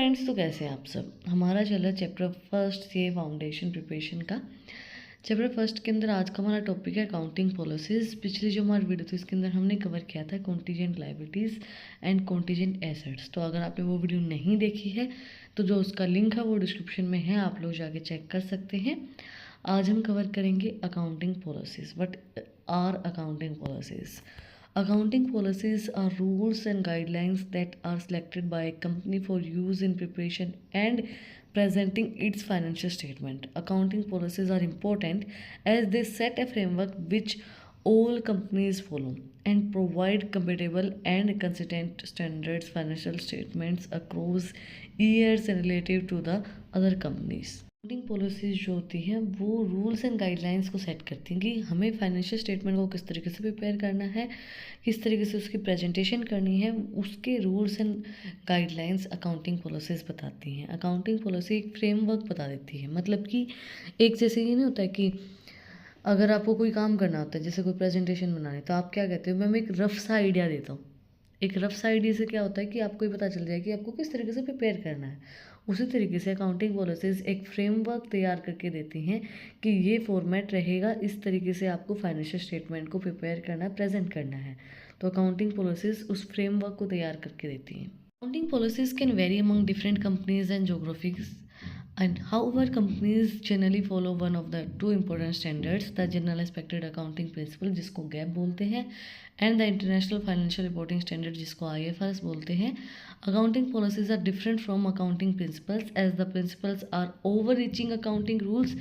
Friends, तो कैसे हैं आप सब। हमारा चला चैप्टर फर्स्ट ये फाउंडेशन प्रिपरेशन का। चैप्टर फर्स्ट के अंदर आज का हमारा टॉपिक है अकाउंटिंग पॉलिसीज़। पिछली जो हमारी वीडियो थी उसके अंदर हमने कवर किया था contingent liabilities and contingent assets. तो अगर आपने वो वीडियो नहीं देखी है तो जो उसका लिंक है वो डिस्क्रिप्शन में है, आप लोग जाके चेक कर सकते हैं। आज हम कवर करेंगे accounting policies. What are accounting policies? Accounting policies are rules and guidelines that are selected by a company for use in preparation and presenting its financial statement. Accounting policies are important as they set a framework which all companies follow and provide compatible and consistent standards financial statements across years and relative to the other companies. Accounting policies जो होती हैं वो rules and guidelines को set करती हैं कि हमें financial statement को किस तरीके से प्रिपेयर करना है, किस तरीके से उसकी प्रेजेंटेशन करनी है, उसके rules and guidelines accounting policies बताती हैं। अकाउंटिंग पॉलिसी एक फ्रेमवर्क बता देती है, मतलब कि एक जैसे ये नहीं होता है कि अगर आपको कोई काम करना होता है, जैसे कोई प्रेजेंटेशन बनानी, तो आप क्या कहते हो, मैं एक रफ सा आइडिया देता हूँ। एक रफ सा आइडिया से क्या होता है कि आपको ये पता चल जाए कि आपको किस तरीके से प्रिपेयर करना है। उसी तरीके से अकाउंटिंग पॉलिसीज एक फ्रेमवर्क तैयार करके देती हैं कि ये फॉर्मेट रहेगा, इस तरीके से आपको फाइनेंशियल स्टेटमेंट को प्रिपेयर करना है, प्रेजेंट करना है। तो अकाउंटिंग पॉलिसीज उस फ्रेमवर्क को तैयार करके देती हैं। Accounting policies can very among different companies and geographies and however companies generally follow one of the two important standards, the general expected accounting principle जिसको गैप बोलते हैं and the international financial reporting standard जिसको IFRS बोलते हैं। accounting policies are different from accounting principles as the principles are overreaching accounting rules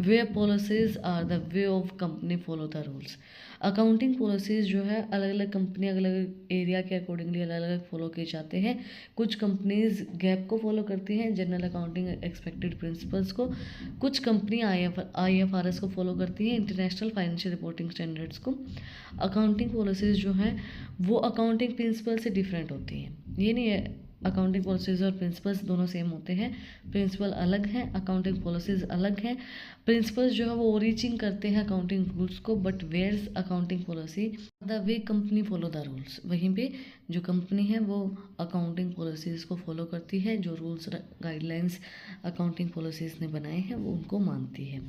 where policies are the way of company follow the rules। Accounting policies जो है अलग अलग company अलग अलग area के अकॉर्डिंगली अलग अलग फॉलो किए जाते हैं। कुछ कंपनीज गैप को फॉलो करती हैं, जनरल अकाउंटिंग एक्सपेक्टेड प्रिंसिपल्स को। कुछ कंपनी IFRS को फॉलो करती हैं, इंटरनेशनल फाइनेंशियल रिपोर्टिंग स्टैंडर्ड्स को। अकाउंटिंग पॉलिसीज़ जो हैं वो अकाउंटिंग प्रिंसिपल से डिफरेंट होती हैं। ये नहीं है अकाउंटिंग पॉलिसीज़ और प्रिंसिपल्स दोनों सेम होते हैं, प्रिंसिपल अलग हैं, अकाउंटिंग पॉलिसीज़ अलग हैं। प्रिंसिपल्स जो है वो ओरिजिन करते हैं अकाउंटिंग रूल्स को, but where's accounting policy the way company follow the rules. वहीं पे जो कंपनी है वो अकाउंटिंग पॉलिसीज़ को फॉलो करती है, जो रूल्स गाइडलाइंस अकाउंटिंग पॉलिसीज़ ने बनाए हैं वो उनको मानती है।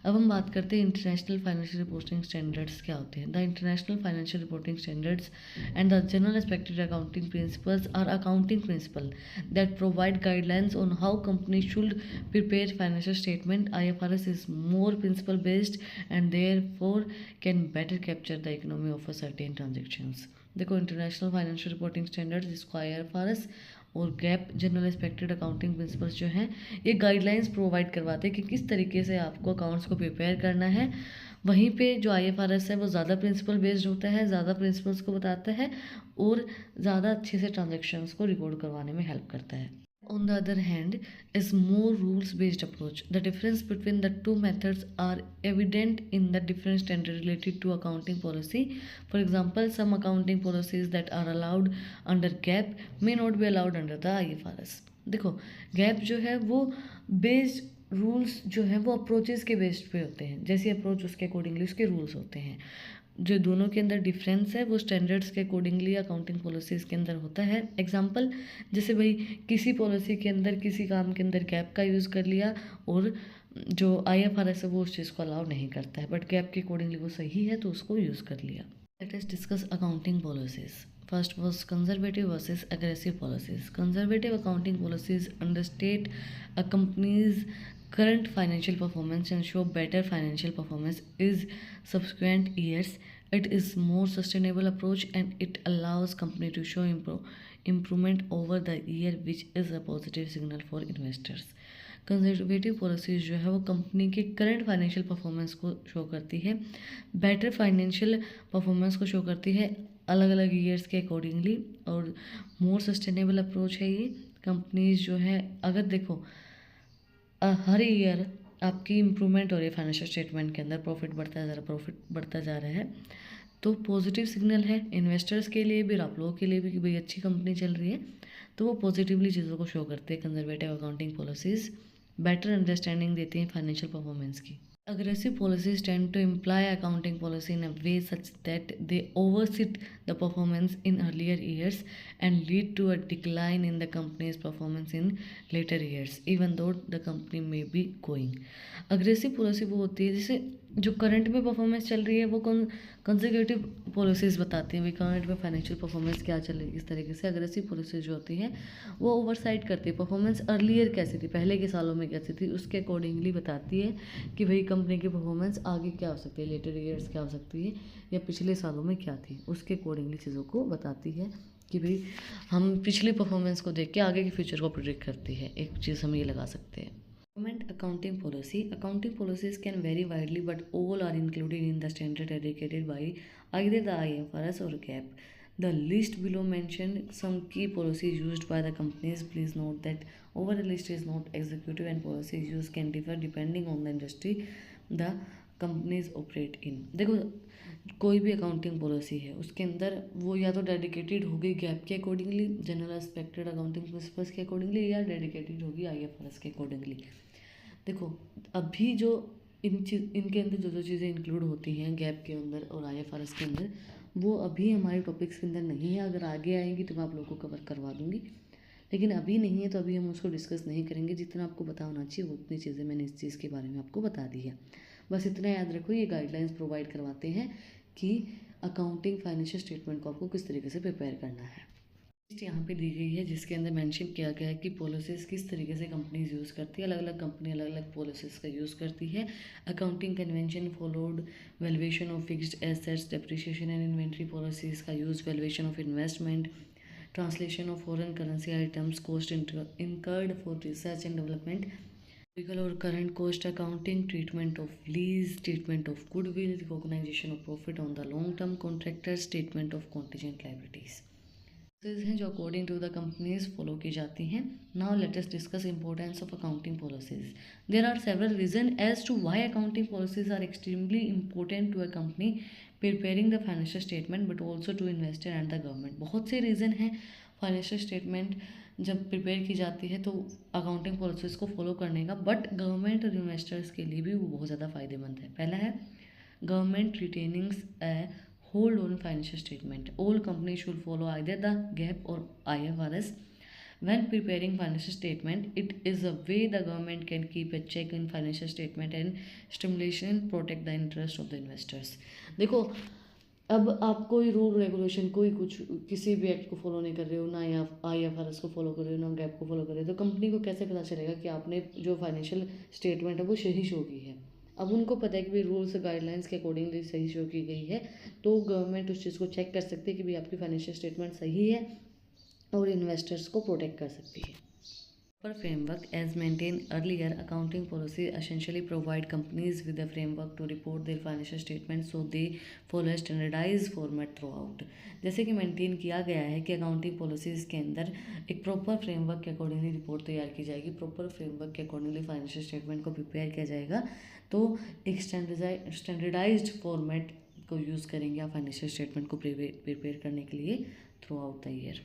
अब हम बात करते हैं इंटरनेशनल फाइनेंशियल रिपोर्टिंग स्टैंडर्ड्स क्या होते हैं। The International Financial Reporting Standards and the general expected accounting principles are accounting principle that provide guidelines on how company should prepare financial statement. IFRS is more principle based and therefore can better capture the economy of a certain transactions। देखो international Financial Reporting standards जिसको IFRS और gap general expected accounting principles जो हैं ये guidelines provide करवाते हैं कि किस तरीके से आपको अकाउंट्स को प्रिपेयर करना है। वहीं पे जो IFRS है वो ज़्यादा प्रिंसिपल बेस्ड होता है, ज़्यादा प्रिंसिपल्स को बताता है और ज़्यादा अच्छे से ट्रांजेक्शन्स को रिकॉर्ड करवाने में हेल्प करता है। On the other hand, is more rules-based approach. The difference between the two methods are evident in the different standard related to accounting policy. For example, some accounting policies that are allowed under GAAP may not be allowed under the IFRS। देखो gap जो है वो based rules जो है वो approaches के based पे होते हैं, जैसी अप्रोच उसके अकॉर्डिंगली उसके रूल्स होते हैं। जो दोनों के अंदर डिफरेंस है वो स्टैंडर्ड्स के अकॉर्डिंगली अकाउंटिंग पॉलिसीज़ के अंदर होता है। एग्जांपल जैसे भाई किसी पॉलिसी के अंदर किसी काम के अंदर गैप का यूज़ कर लिया और जो IFRS है वो उस चीज़ को अलाउ नहीं करता है, बट गैप के अकॉर्डिंगली वो सही है तो उसको यूज़ कर लिया। Late us discuss accounting policies. First was conservative versus aggressive policies. Conservative accounting policies understate a companies current financial performance and show better financial performance is subsequent years. It is more sustainable approach and it allows company to show improvement over the year, which is a positive signal for investors। Conservative policies जो है वो company के current financial performance को show करती है, better financial performance को show करती है अलग अलग ईयर्स के अकॉर्डिंगली, और मोर सस्टेनेबल अप्रोच है ये। कंपनीज जो है अगर देखो हर ईयर आपकी इम्प्रूवमेंट हो रही है फाइनेंशियल स्टेटमेंट के अंदर, प्रॉफिट बढ़ता जा रहा है, तो पॉजिटिव सिग्नल है इन्वेस्टर्स के लिए भी और आप लोगों के लिए भी कि भाई अच्छी कंपनी चल रही है, तो वो पॉजिटिवली चीज़ों को शो करते हैं। Conservative accounting policies better understanding देती हैं फाइनेंशियल परफॉर्मेंस की। Aggressive policies tend to imply accounting policy in a way such that they oversee the performance in earlier years and lead to a decline in the company's performance in later years, even though the company may be going. Aggressive policy वो होती है जैसे जो current में performance चल रही है वो कंसेक्यूटिव पॉलिसीज़ बताती हैं भाई करंट में फाइनेंशियल परफॉर्मेंस क्या चल रही है इस तरीके से। अग्रेसिव पॉलिसीज जो होती हैं वो ओवरसाइट करती है परफॉर्मेंस अर्लियर कैसी थी, पहले के सालों में कैसी थी, उसके अकॉर्डिंगली बताती है कि भाई कंपनी की परफॉर्मेंस आगे क्या हो सकती है, लेटर ईयर्स क्या हो सकती है या पिछले सालों में क्या थी, उसके अकॉर्डिंगली चीज़ों को बताती है कि भाई हम पिछली परफॉर्मेंस को देख के आगे के फ्यूचर को प्रिडिक्ट करती है। एक चीज़ हम ये लगा सकते हैं। Government accounting policy. Accounting policies can vary widely, but all are included in the standard indicated by either the IFRS or GAAP. The list below mentioned some key policies used by the companies. Please note that overall list is not executive and policies used can differ depending on the industry the companies operate in. देखो कोई भी accounting policy है उसके अंदर वो या तो dedicated होगी गैप के accordingly, general expected accounting principles के अकॉर्डिंगली, या डेडिकेटेड होगी IFRS के अकॉर्डिंगली। देखो अभी जो इनके अंदर जो चीज़ें इंक्लूड होती हैं गैप के अंदर और IFRS के अंदर वो अभी हमारे टॉपिक्स के अंदर नहीं है। अगर आगे आएंगी तो मैं आप लोगों को कवर करवा दूँगी, लेकिन अभी नहीं है तो अभी हम उसको डिस्कस नहीं करेंगे। जितना आपको पता होना चाहिए उतनी चीज़ें मैंने इस चीज़ के बारे में आपको बता दी है। बस इतना याद रखो, ये गाइडलाइंस प्रोवाइड करवाते हैं कि अकाउंटिंग फाइनेंशियल स्टेटमेंट को आपको किस तरीके से प्रिपेयर करना है। लिस्ट यहाँ पे दी गई है जिसके अंदर मेंशन किया गया है कि पॉलिसीज़ किस तरीके से कंपनीज यूज़ करती है। अलग अलग कंपनी अलग अलग पॉलिसीज़ का यूज़ करती है। Accounting convention followed, valuation of fixed assets, depreciation and inventory policies का use, valuation of investment, translation of foreign currency items, cost incurred for research and development, legal और current cost accounting, treatment of lease, treatment of goodwill, recognisation of profit on the long term contractors, statement of contingent liabilities हैं जो according to the companies follow की जाती हैं। Now let us discuss importance of accounting policies. There are several reason as to why accounting policies are extremely important to a company preparing the financial statement but also to investor and the government. बहुत से reason हैं financial statement जब prepare की जाती है तो accounting policies को follow करने का, बट गवर्नमेंट और इन्वेस्टर्स के लिए भी वो बहुत ज़्यादा फ़ायदेमंद है। पहला है government रिटेनिंग्स hold on financial statement. All companies should follow either the GAAP or IFRS when preparing financial statement. It is a way the government can keep a check in financial statement and stimulation protect the interest of the investors. देखो अब आप कोई rule regulation कोई कुछ किसी भी act को follow नहीं कर रहे हो, ना या IFRS को फॉलो कर रहे हो, ना गैप को फॉलो कर रहे हो, तो कंपनी को कैसे पता चलेगा कि आपने जो फाइनेंशियल स्टेटमेंट है वो सही शो की है। अब उनको पता है कि भाई रूल्स गाइडलाइंस के अकॉर्डिंगली सही शो की गई है, तो गवर्नमेंट उस चीज़ को चेक कर सकती है कि भाई आपकी फाइनेंशियल स्टेटमेंट सही है और इन्वेस्टर्स को प्रोटेक्ट कर सकती है। Proper framework as maintained earlier, accounting policy essentially provide companies with a framework to report their financial statements so they follow a standardized format throughout. जैसे कि मेंटेन किया गया है कि अकाउंटिंग पॉलिसीज़ के अंदर एक प्रॉपर फ्रेमवर्क के अकॉर्डिंगली रिपोर्ट तैयार की जाएगी, प्रॉपर फ्रेमवर्क के अकॉर्डिंगली फाइनेंशियल स्टेटमेंट को प्रिपेयर किया जाएगा, तो एक स्टैंडर्डाइज्ड फॉर्मेट को यूज़ करेंगे आप फाइनेंशियल स्टेटमेंट को प्रिपेयर करने के लिए through out the year.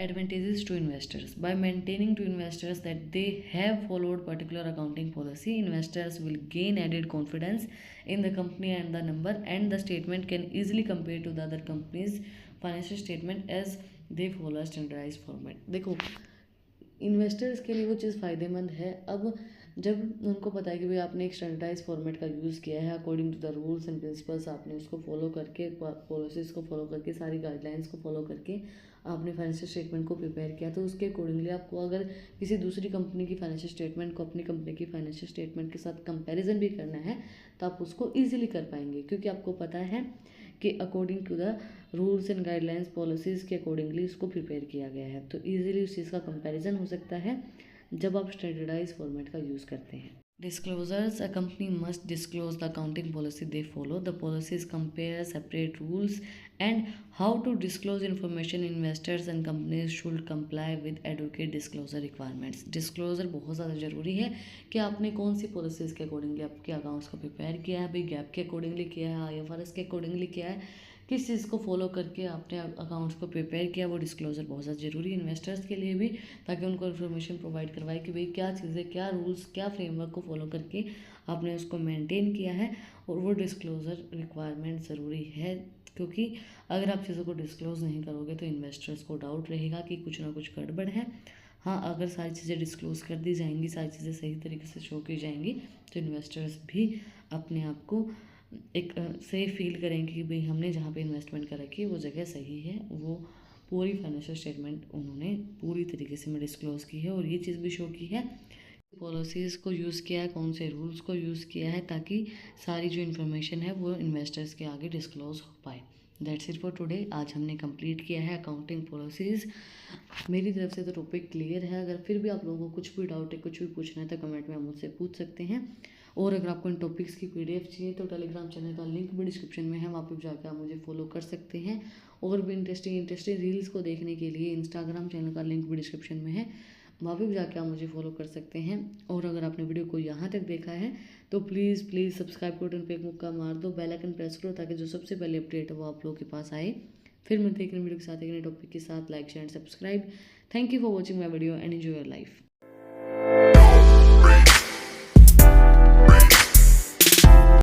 Advantages to investors. By maintaining to investors that they have followed particular accounting policy, investors will gain added confidence in the company and the number, and the statement can easily compare to the other companies financial statement as they follow a standardized format. देखो investors के लिए वो चीज़ फ़ायदेमंद है। अब जब उनको पता है कि भाई आपने एक स्टैंडर्डाइज फॉर्मेट का यूज़ किया है, according to the rules and principles आपने उसको फॉलो करके, पॉलिसीज़ को फॉलो करके, सारी गाइडलाइंस को फॉलो करके आपने फाइनेंशियल स्टेटमेंट को प्रिपेयर किया, तो उसके अकॉर्डिंगली आपको अगर किसी दूसरी कंपनी की फाइनेंशियल स्टेटमेंट को अपनी कंपनी की फाइनेंशियल स्टेटमेंट के साथ कंपैरिजन भी करना है तो आप उसको ईजिली कर पाएंगे, क्योंकि आपको पता है कि according to the rules and guidelines policies के अकॉर्डिंगली उसको प्रिपेयर किया गया है, तो ईजिली उस चीज़ का कंपैरिजन हो सकता है जब आप स्टैंडर्डाइज फॉर्मेट का यूज़ करते हैं। Disclosures. A company must disclose the accounting policy they follow. The policies compare separate rules and how to disclose information. Investors and companies should comply with adequate disclosure requirements. Disclosure बहुत ज़्यादा ज़रूरी है कि आपने कौन सी policies के accordingly आपके accounts को प्रिपेयर किया है, भाई गैप के अकॉर्डिंगली किया है, IFRS के अकॉर्डिंगली किया है, किस चीज़ को फॉलो करके आपने अकाउंट्स को प्रिपेयर किया, वो डिस्क्लोजर बहुत ज़्यादा ज़रूरी है इन्वेस्टर्स के लिए भी, ताकि उनको इन्फॉर्मेशन प्रोवाइड करवाए कि भाई क्या चीज़ें, क्या रूल्स, क्या फ्रेमवर्क को फॉलो करके आपने उसको मेंटेन किया है, और वो डिस्क्लोज़र रिक्वायरमेंट ज़रूरी है, क्योंकि अगर आप चीज़ों को डिस्क्लोज़ नहीं करोगे तो इन्वेस्टर्स को डाउट रहेगा कि कुछ ना कुछ गड़बड़ है। हाँ, अगर सारी चीज़ें डिस्क्लोज़ कर दी जाएंगी, सारी चीज़ें सही तरीके से शो की जाएंगी, तो इन्वेस्टर्स भी अपने आप को एक सेफ फील करेंगे कि भाई हमने जहाँ पे इन्वेस्टमेंट कर रखी है वो जगह सही है। वो पूरी फाइनेंशियल स्टेटमेंट उन्होंने पूरी तरीके से में डिस्क्लोज़ की है, और ये चीज़ भी शो की है पॉलिसीज़ को यूज़ किया है, कौन से रूल्स को यूज़ किया है, ताकि सारी जो इन्फॉर्मेशन है वो इन्वेस्टर्स के आगे डिस्क्लोज़ हो पाए। That's it for today. आज हमने कंप्लीट किया है अकाउंटिंग पॉलिसीज़। मेरी तरफ से तो टॉपिक क्लियर है। अगर फिर भी आप लोगों को कुछ भी डाउट है, कुछ भी पूछना है, तो कमेंट में आप मुझसे पूछ सकते हैं। और अगर आपको इन टॉपिक्स की PDF चाहिए तो टेलीग्राम चैनल का लिंक भी डिस्क्रिप्शन में है, वहाँ पर जाकर आप मुझे फॉलो कर सकते हैं। और भी इंटरेस्टिंग रील्स को देखने के लिए इंस्टाग्राम चैनल का लिंक भी डिस्क्रिप्शन में है, वहाँ पे भी जाके आप मुझे फॉलो कर सकते हैं। और अगर आपने वीडियो को यहाँ तक देखा है तो प्लीज़ सब्सक्राइब बटन पे एक मुक्का मार दो, बेल आइकन प्रेस करो, ताकि जो सबसे पहले अपडेट है वो आप लोगों के पास आए। फिर मिलते हैं एक नई वीडियो के साथ, एक नए टॉपिक के साथ। Like share and subscribe. Thank you for watching my video and enjoy your life.